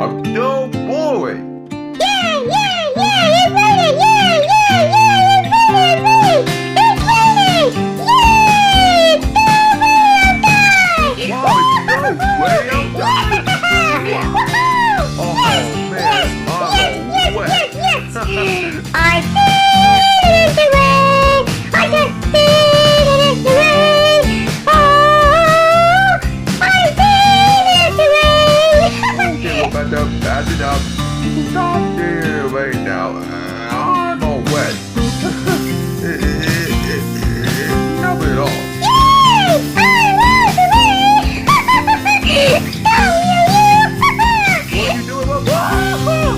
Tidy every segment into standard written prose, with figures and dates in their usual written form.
I'm so bored. Yeah, it's raining! It's raining! Yay! It's Wow, it's so way outside. Oh man, I'm wet. I feel it in the rain. I can feel it in the rain. Oh, I feel it in the rain. Okay, we're about to pass it up. Stop there right now. I'm all wet. Not at all. Yay! I love the rain. Go What are you doing?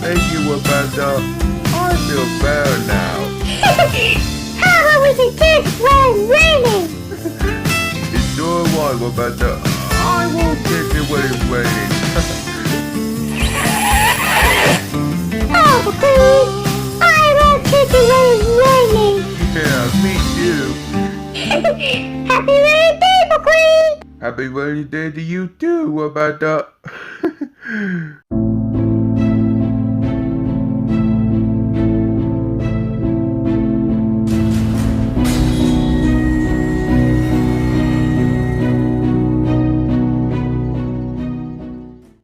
Thank you, Vezza. I feel better now. How about we can dance when raining? It's your one, Vezza. I won't kick it when it's raining. Oh, McQueen, I won't kick it when it's raining. Yeah, me too. Happy rainy day, McQueen. Happy rainy day to you too, Vezza.